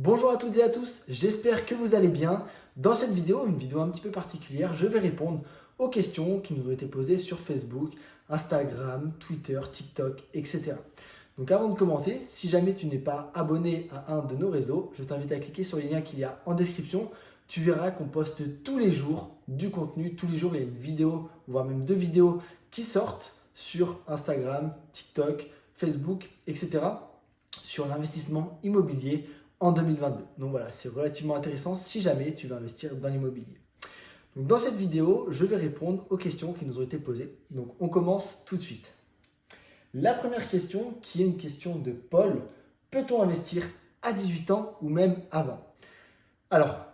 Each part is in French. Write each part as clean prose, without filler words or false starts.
Bonjour à toutes et à tous, j'espère que vous allez bien. Dans cette vidéo, une vidéo un petit peu particulière, je vais répondre aux questions qui nous ont été posées sur Facebook, Instagram, Twitter, TikTok, etc. Donc avant de commencer, si jamais tu n'es pas abonné à un de nos réseaux, je t'invite à cliquer sur les liens qu'il y a en description. Tu verras qu'on poste tous les jours du contenu. Tous les jours, il y a une vidéo, voire même deux vidéos qui sortent sur Instagram, TikTok, Facebook, etc. sur l'investissement immobilier en 2022. Donc voilà, c'est relativement intéressant si jamais tu veux investir dans l'immobilier. Donc dans cette vidéo, je vais répondre aux questions qui nous ont été posées. Donc on commence tout de suite. La première question, qui est une question de Paul, peut-on investir à 18 ans ou même avant? Alors,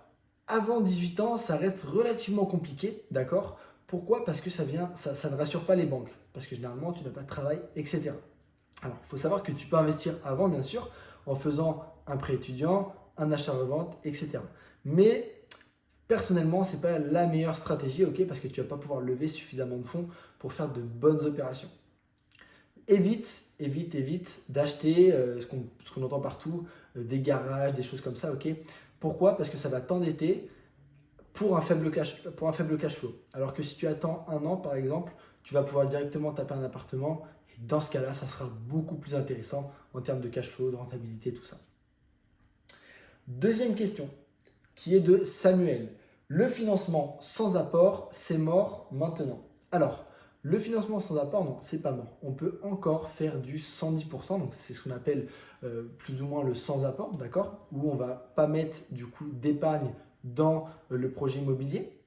avant 18 ans, ça reste relativement compliqué, d'accord? Pourquoi? Parce que ça ne rassure pas les banques, parce que généralement, tu n'as pas de travail, etc. Alors, il faut savoir que tu peux investir avant, bien sûr, en faisant un prêt étudiant, un achat-revente, etc. Mais personnellement, ce n'est pas la meilleure stratégie, ok, parce que tu ne vas pas pouvoir lever suffisamment de fonds pour faire de bonnes opérations. Évite d'acheter ce qu'on entend partout, des garages, des choses comme ça, ok? Pourquoi? Parce que ça va t'endetter pour un faible cash flow. Alors que si tu attends un an, par exemple, tu vas pouvoir directement taper un appartement. Et dans ce cas-là, ça sera beaucoup plus intéressant en termes de cash flow, de rentabilité, tout ça. Deuxième question, qui est de Samuel. Le financement sans apport, c'est mort maintenant. Alors, le financement sans apport, non, c'est pas mort. On peut encore faire du 110%, donc c'est ce qu'on appelle plus ou moins le sans apport, d'accord? Où on va pas mettre du coup d'épargne dans le projet immobilier.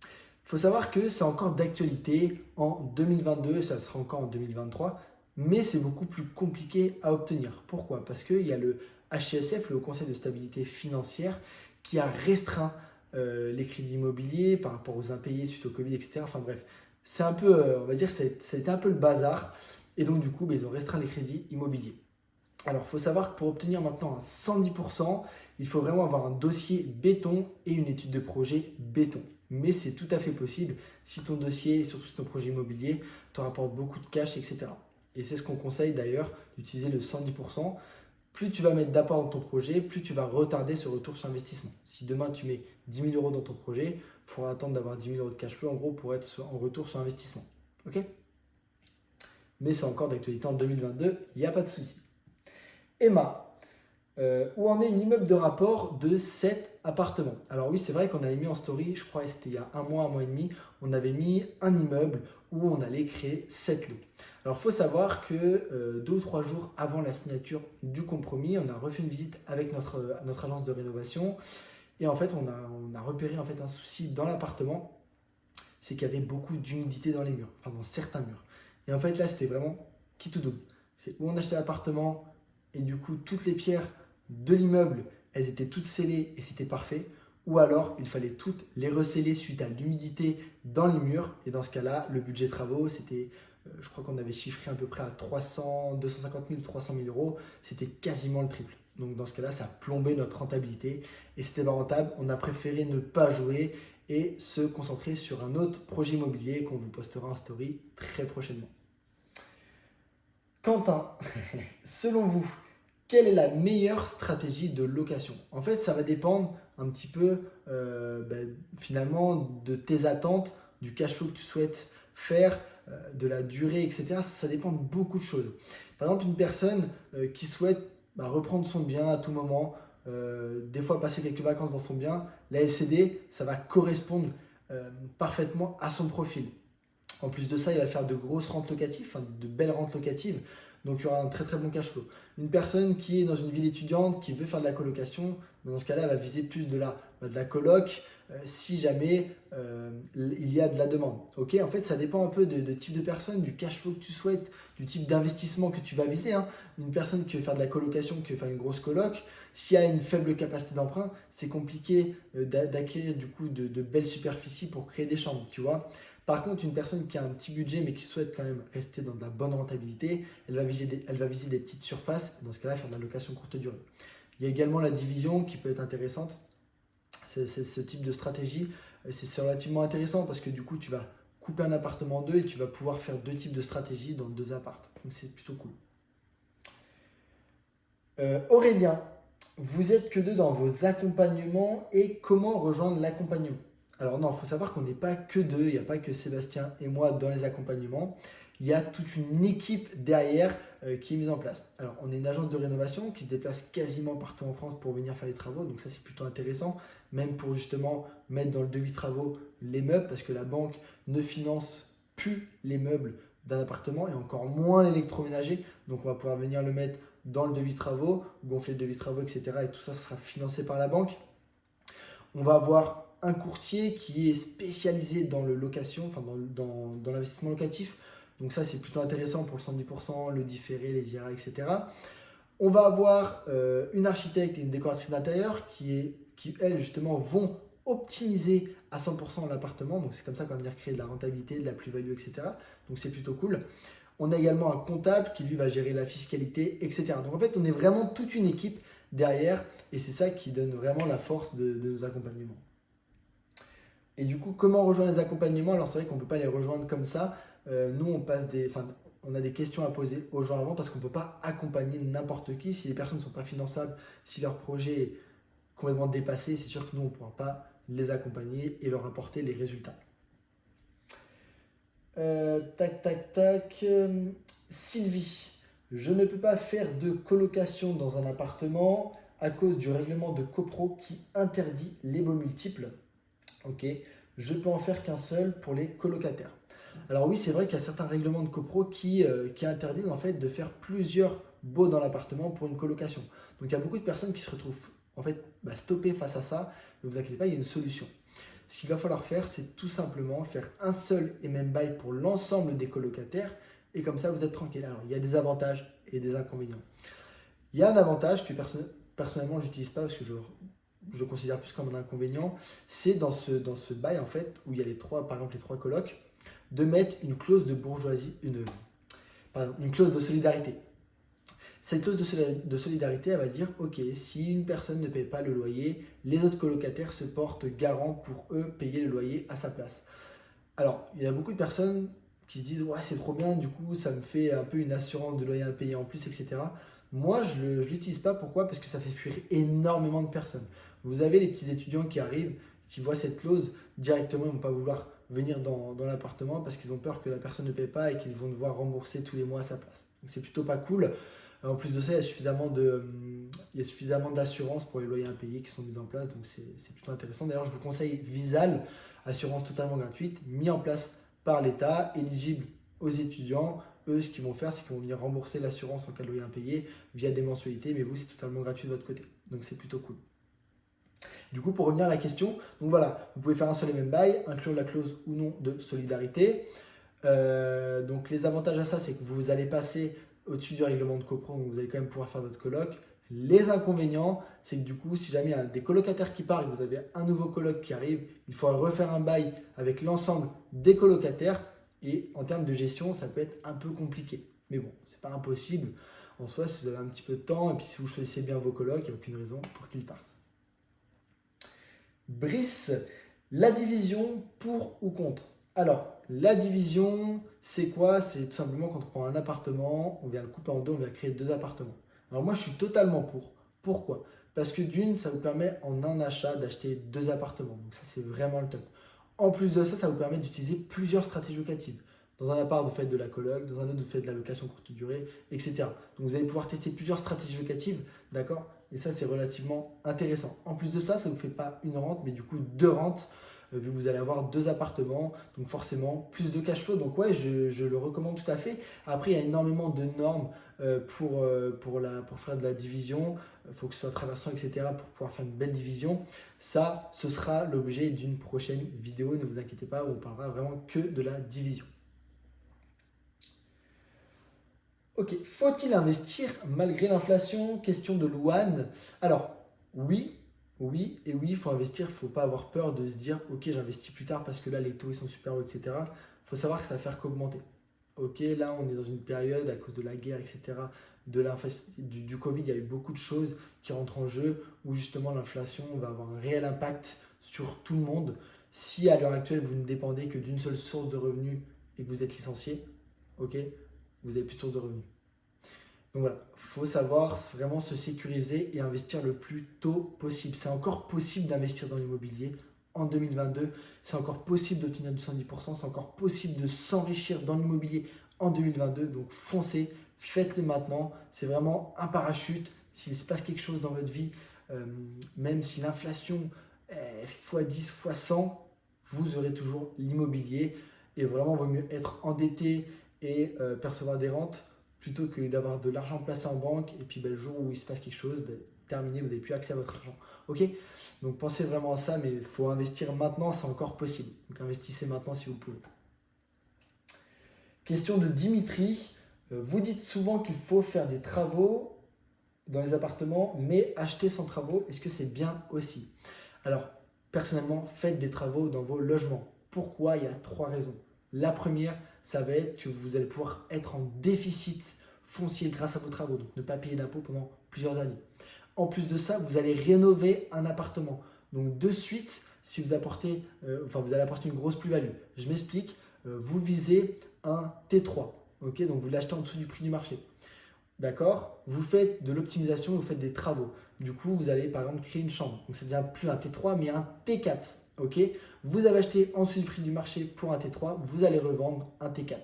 Il faut savoir que c'est encore d'actualité en 2022, ça sera encore en 2023, mais c'est beaucoup plus compliqué à obtenir. Pourquoi? Parce qu'il y a le HCSF, le Conseil de stabilité financière, qui a restreint les crédits immobiliers par rapport aux impayés suite au Covid, etc. Enfin bref, c'est un peu, on va dire, c'était un peu le bazar. Et donc du coup, ils ont restreint les crédits immobiliers. Alors, il faut savoir que pour obtenir maintenant un 110%, il faut vraiment avoir un dossier béton et une étude de projet béton. Mais c'est tout à fait possible si ton dossier, et surtout si ton projet immobilier, te rapporte beaucoup de cash, etc. Et c'est ce qu'on conseille d'ailleurs, d'utiliser le 110%. Plus tu vas mettre d'apport dans ton projet, plus tu vas retarder ce retour sur investissement. Si demain tu mets 10 000 euros dans ton projet, il faudra attendre d'avoir 10 000 euros de cash flow en gros pour être en retour sur investissement. Ok? Mais c'est encore d'actualité en 2022, il n'y a pas de souci. Emma, où en est l'immeuble de rapport de 7 appartements? Alors oui, c'est vrai qu'on avait mis en story, je crois que c'était il y a un mois et demi, on avait mis un immeuble où on allait créer 7 lots. Alors il faut savoir que 2 ou 3 jours avant la signature du compromis, on a refait une visite avec notre agence de rénovation et en fait on a repéré en fait un souci dans l'appartement, c'est qu'il y avait beaucoup d'humidité dans les murs, enfin dans certains murs. Et en fait là c'était vraiment qui tout double. C'est où on achetait l'appartement, et du coup toutes les pierres de l'immeuble, elles étaient toutes scellées et c'était parfait. Ou alors il fallait toutes les resceller suite à l'humidité dans les murs. Et dans ce cas-là, le budget travaux, c'était, je crois qu'on avait chiffré à peu près à 250 000, 300 000 euros. C'était quasiment le triple. Donc dans ce cas-là, ça a plombé notre rentabilité et c'était pas rentable. On a préféré ne pas jouer et se concentrer sur un autre projet immobilier qu'on vous postera en story très prochainement. Quentin, selon vous, quelle est la meilleure stratégie de location? En fait, ça va dépendre un petit peu finalement de tes attentes, du cash flow que tu souhaites faire, de la durée, etc. Ça dépend de beaucoup de choses. Par exemple, une personne qui souhaite reprendre son bien à tout moment, des fois passer quelques vacances dans son bien, la LCD, ça va correspondre parfaitement à son profil. En plus de ça, il va faire de grosses rentes locatives, enfin de belles rentes locatives. Donc il y aura un très très bon cash flow. Une personne qui est dans une ville étudiante, qui veut faire de la colocation, dans ce cas-là, elle va viser plus de la coloc si jamais il y a de la demande. Ok, en fait, ça dépend un peu de type de personne, du cash flow que tu souhaites, du type d'investissement que tu vas viser. Hein. Une personne qui veut faire de la colocation, qui veut faire une grosse coloc, s'il y a une faible capacité d'emprunt, c'est compliqué d'acquérir du coup de belles superficies pour créer des chambres, tu vois. Par contre, une personne qui a un petit budget mais qui souhaite quand même rester dans de la bonne rentabilité, elle va viser des petites surfaces, dans ce cas-là, faire de la location courte durée. Il y a également la division qui peut être intéressante. C'est ce type de stratégie, c'est relativement intéressant parce que du coup, tu vas couper un appartement en deux et tu vas pouvoir faire deux types de stratégies dans deux apparts. Donc c'est plutôt cool. Aurélien, vous êtes que deux dans vos accompagnements et comment rejoindre l'accompagnement? Alors non, il faut savoir qu'on n'est pas que deux, il n'y a pas que Sébastien et moi dans les accompagnements. Il y a toute une équipe derrière qui est mise en place. Alors, on est une agence de rénovation qui se déplace quasiment partout en France pour venir faire les travaux. Donc ça, c'est plutôt intéressant, même pour justement mettre dans le devis travaux les meubles, parce que la banque ne finance plus les meubles d'un appartement et encore moins l'électroménager. Donc on va pouvoir venir le mettre dans le devis travaux, gonfler le devis travaux, etc. Et tout ça, ça sera financé par la banque. On va avoir un courtier qui est spécialisé dans le location, enfin dans l'investissement locatif. Donc ça, c'est plutôt intéressant pour le 110%, le différé, les IRA, etc. On va avoir une architecte et une décoratrice d'intérieur qui, elles, justement, vont optimiser à 100% l'appartement. Donc c'est comme ça qu'on va venir créer de la rentabilité, de la plus-value, etc. Donc c'est plutôt cool. On a également un comptable qui, lui, va gérer la fiscalité, etc. Donc en fait, on est vraiment toute une équipe derrière et c'est ça qui donne vraiment la force de nos accompagnements. Et du coup, comment rejoindre les accompagnements? Alors c'est vrai qu'on ne peut pas les rejoindre comme ça. Nous, on a des questions à poser aux gens avant parce qu'on ne peut pas accompagner n'importe qui. Si les personnes ne sont pas finançables, si leur projet est complètement dépassé, c'est sûr que nous, on ne pourra pas les accompagner et leur apporter les résultats. Tac, tac, tac. Sylvie, je ne peux pas faire de colocation dans un appartement à cause du règlement de copro qui interdit les baux multiples. Ok, je peux en faire qu'un seul pour les colocataires. Alors oui, c'est vrai qu'il y a certains règlements de copro qui interdisent en fait de faire plusieurs baux dans l'appartement pour une colocation. Donc il y a beaucoup de personnes qui se retrouvent en fait stoppées face à ça. Ne vous inquiétez pas, il y a une solution. Ce qu'il va falloir faire, c'est tout simplement faire un seul et même bail pour l'ensemble des colocataires et comme ça vous êtes tranquille. Alors il y a des avantages et des inconvénients. Il y a un avantage que personnellement je n'utilise pas parce que je le considère plus comme un inconvénient, c'est dans ce bail en fait où il y a par exemple les trois colocs, de mettre une clause de bourgeoisie, une clause de solidarité. Cette clause de solidarité, elle va dire, ok, si une personne ne paye pas le loyer, les autres colocataires se portent garant pour eux payer le loyer à sa place. Alors, il y a beaucoup de personnes qui se disent, ouais, c'est trop bien, du coup, ça me fait un peu une assurance de loyer à payer en plus, etc. Moi, je ne l'utilise pas. Pourquoi? Parce que ça fait fuir énormément de personnes. Vous avez les petits étudiants qui arrivent, qui voient cette clause, directement, ils ne vont pas vouloir venir dans l'appartement parce qu'ils ont peur que la personne ne paye pas et qu'ils vont devoir rembourser tous les mois à sa place. Donc, c'est plutôt pas cool. En plus de ça, il y a suffisamment d'assurances pour les loyers impayés qui sont mises en place, donc c'est plutôt intéressant. D'ailleurs, je vous conseille Visal, assurance totalement gratuite, mis en place par l'État, éligible aux étudiants. Eux, ce qu'ils vont faire, c'est qu'ils vont venir rembourser l'assurance en cas de loyer impayé via des mensualités, mais vous, c'est totalement gratuit de votre côté. Donc c'est plutôt cool. Du coup, pour revenir à la question, donc voilà, vous pouvez faire un seul et même bail, inclure la clause ou non de solidarité. Donc les avantages à ça, c'est que vous allez passer au-dessus du règlement de copro, donc vous allez quand même pouvoir faire votre coloc. Les inconvénients, c'est que du coup, si jamais il y a des colocataires qui partent, vous avez un nouveau coloc qui arrive, il faudra refaire un bail avec l'ensemble des colocataires. Et en termes de gestion, ça peut être un peu compliqué. Mais bon, c'est pas impossible. En soi, si vous avez un petit peu de temps, et puis si vous choisissez bien vos colocs, il n'y a aucune raison pour qu'ils partent. Brice, la division pour ou contre? Alors, la division, c'est quoi? C'est tout simplement quand on prend un appartement, on vient le couper en deux, on vient créer deux appartements. Alors moi, je suis totalement pour. Pourquoi? Parce que d'une, ça vous permet en un achat d'acheter deux appartements. Donc ça, c'est vraiment le top. En plus de ça, ça vous permet d'utiliser plusieurs stratégies locatives. Dans un appart, vous faites de la coloc, dans un autre, vous faites de la location courte durée, etc. Donc vous allez pouvoir tester plusieurs stratégies locatives, d'accord? Et ça, c'est relativement intéressant. En plus de ça, ça ne vous fait pas une rente, mais du coup deux rentes, vu que vous allez avoir deux appartements, donc forcément plus de cash flow. Donc ouais, je le recommande tout à fait. Après, il y a énormément de normes pour faire de la division. Il faut que ce soit traversant, etc. pour pouvoir faire une belle division. Ça, ce sera l'objet d'une prochaine vidéo. Ne vous inquiétez pas, on parlera vraiment que de la division. Ok, faut-il investir malgré l'inflation? Question de Louane. Alors, oui, il faut investir. Il ne faut pas avoir peur de se dire, ok, j'investis plus tard parce que là, les taux ils sont super hauts, etc. Il faut savoir que ça va faire qu'augmenter. Ok, là, on est dans une période à cause de la guerre, etc., du Covid, il y a eu beaucoup de choses qui rentrent en jeu où justement l'inflation va avoir un réel impact sur tout le monde. Si à l'heure actuelle, vous ne dépendez que d'une seule source de revenus et que vous êtes licencié, ok, vous n'avez plus de source de revenus. Donc voilà, il faut savoir vraiment se sécuriser et investir le plus tôt possible. C'est encore possible d'investir dans l'immobilier en 2022. C'est encore possible d'obtenir du 110%. C'est encore possible de s'enrichir dans l'immobilier en 2022. Donc foncez, faites-le maintenant. C'est vraiment un parachute. S'il se passe quelque chose dans votre vie, même si l'inflation est x10, x100, vous aurez toujours l'immobilier. Et vraiment, il vaut mieux être endetté et percevoir des rentes plutôt que d'avoir de l'argent placé en banque et puis le jour où il se passe quelque chose, terminé, vous n'avez plus accès à votre argent. Ok? Donc pensez vraiment à ça, mais il faut investir maintenant, c'est encore possible. Donc investissez maintenant si vous pouvez. Question de Dimitri. Vous dites souvent qu'il faut faire des travaux dans les appartements, mais acheter sans travaux, est-ce que c'est bien aussi? Alors, personnellement, faites des travaux dans vos logements. Pourquoi? Il y a 3 raisons. La première, ça va être que vous allez pouvoir être en déficit foncier grâce à vos travaux, donc ne pas payer d'impôts pendant plusieurs années. En plus de ça, vous allez rénover un appartement. Donc de suite, si vous apportez, vous allez apporter une grosse plus-value. Je m'explique, vous visez un T3, ok? Donc vous l'achetez en dessous du prix du marché. D'accord? Vous faites de l'optimisation, vous faites des travaux. Du coup, vous allez par exemple créer une chambre. Donc ça ne devient plus un T3, mais un T4. Ok? Vous avez acheté en dessous du prix du marché pour un T3, vous allez revendre un T4.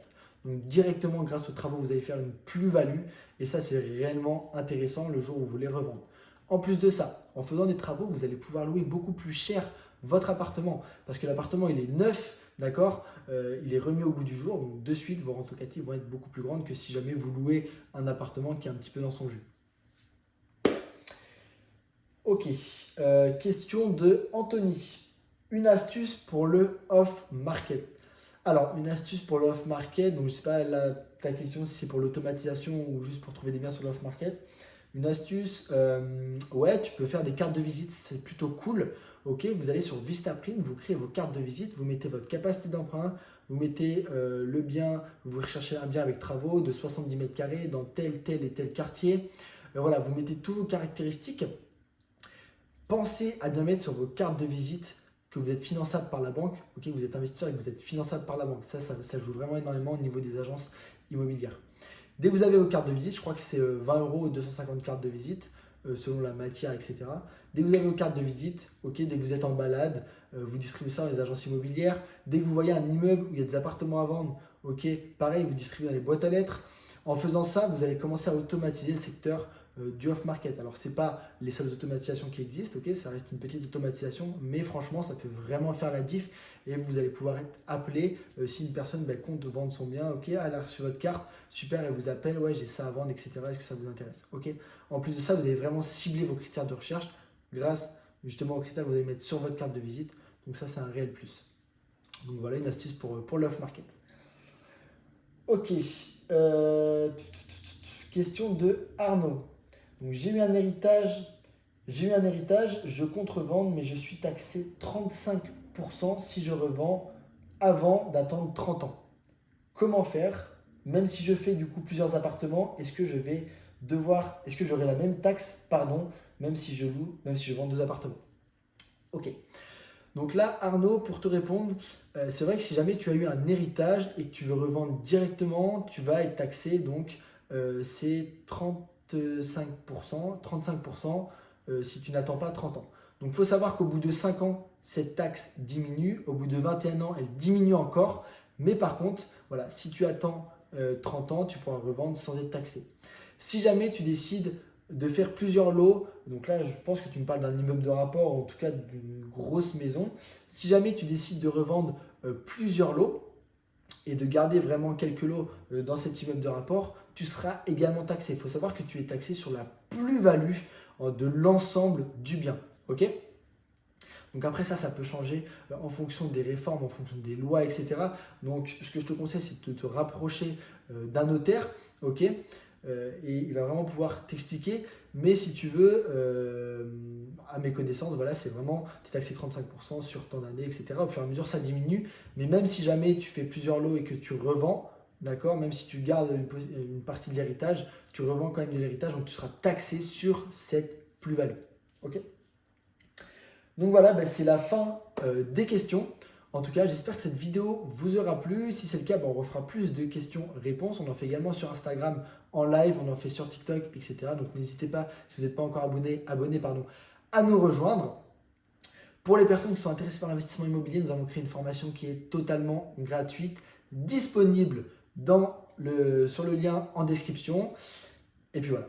Donc directement, grâce aux travaux, vous allez faire une plus-value. Et ça, c'est réellement intéressant le jour où vous voulez revendre. En plus de ça, en faisant des travaux, vous allez pouvoir louer beaucoup plus cher votre appartement. Parce que l'appartement, il est neuf, d'accord? Il est remis au goût du jour. Donc de suite, vos rentes locatives vont être beaucoup plus grandes que si jamais vous louez un appartement qui est un petit peu dans son jus. Ok, question de Anthony. Une astuce pour le off-market. Alors, une astuce pour le off-market, donc je ne sais pas ta question si c'est pour l'automatisation ou juste pour trouver des biens sur le off-market. Une astuce, ouais, tu peux faire des cartes de visite, c'est plutôt cool. Ok, vous allez sur Vistaprint, vous créez vos cartes de visite, vous mettez votre capacité d'emprunt, vous mettez le bien, vous recherchez un bien avec travaux de 70 mètres carrés dans tel et tel quartier. Voilà, vous mettez toutes vos caractéristiques. Pensez à bien mettre sur vos cartes de visite que vous êtes finançable par la banque, ok, vous êtes investisseur et que vous êtes finançable par la banque. Ça joue vraiment énormément au niveau des agences immobilières. Dès que vous avez vos cartes de visite, je crois que c'est 20 € ou 250 cartes de visite, selon la matière, etc. Dès que vous avez vos cartes de visite, ok, dès que vous êtes en balade, vous distribuez ça dans les agences immobilières. Dès que vous voyez un immeuble où il y a des appartements à vendre, ok, pareil, vous distribuez dans les boîtes à lettres. En faisant ça, vous allez commencer à automatiser le secteur du off-market. Alors, ce n'est pas les seules automatisations qui existent, ok, ça reste une petite automatisation, mais franchement, ça peut vraiment faire la diff et vous allez pouvoir être appelé si une personne compte vendre son bien, ok, elle a reçu votre carte, super, elle vous appelle, ouais, j'ai ça à vendre, etc. Est-ce que ça vous intéresse? Ok. En plus de ça, vous allez vraiment cibler vos critères de recherche grâce justement aux critères que vous allez mettre sur votre carte de visite. Donc, ça, c'est un réel plus. Donc, voilà une astuce pour l'off-market. Ok. Question de Arnaud. Donc, j'ai eu un héritage, je compte revendre, mais je suis taxé 35% si je revends avant d'attendre 30 ans. Comment faire? Même si je fais du coup plusieurs appartements, est-ce que j'aurai la même taxe, même si je vends 2 appartements? Ok. Donc là, Arnaud, pour te répondre, c'est vrai que si jamais tu as eu un héritage et que tu veux revendre directement, tu vas être taxé, donc c'est 35% si tu n'attends pas 30 ans. Donc il faut savoir qu'au bout de 5 ans, cette taxe diminue. Au bout de 21 ans, elle diminue encore. Mais par contre, voilà, si tu attends 30 ans, tu pourras revendre sans être taxé. Si jamais tu décides de faire plusieurs lots, donc là je pense que tu me parles d'un immeuble de rapport, ou en tout cas d'une grosse maison. Si jamais tu décides de revendre plusieurs lots et de garder vraiment quelques lots dans cet immeuble de rapport, tu seras également taxé. Il faut savoir que tu es taxé sur la plus-value de l'ensemble du bien. Ok? Donc après ça peut changer en fonction des réformes, en fonction des lois, etc. Donc ce que je te conseille, c'est de te rapprocher d'un notaire, ok, et il va vraiment pouvoir t'expliquer. Mais si tu veux, à mes connaissances, voilà, c'est vraiment, tu es taxé 35% sur ton année, etc. Au fur et à mesure, ça diminue. Mais même si jamais tu fais plusieurs lots et que tu revends, d'accord, même si tu gardes une partie de l'héritage, tu revends quand même de l'héritage, donc tu seras taxé sur cette plus-value. Ok? Donc voilà, c'est la fin des questions. En tout cas, j'espère que cette vidéo vous aura plu. Si c'est le cas, on refera plus de questions-réponses. On en fait également sur Instagram en live, on en fait sur TikTok, etc. Donc n'hésitez pas, si vous n'êtes pas encore abonné, à nous rejoindre. Pour les personnes qui sont intéressées par l'investissement immobilier, nous avons créé une formation qui est totalement gratuite, disponible sur le lien en description. Et puis voilà,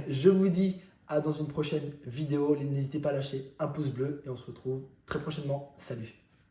je vous dis à dans une prochaine vidéo. N'hésitez pas à lâcher un pouce bleu et on se retrouve très prochainement. Salut!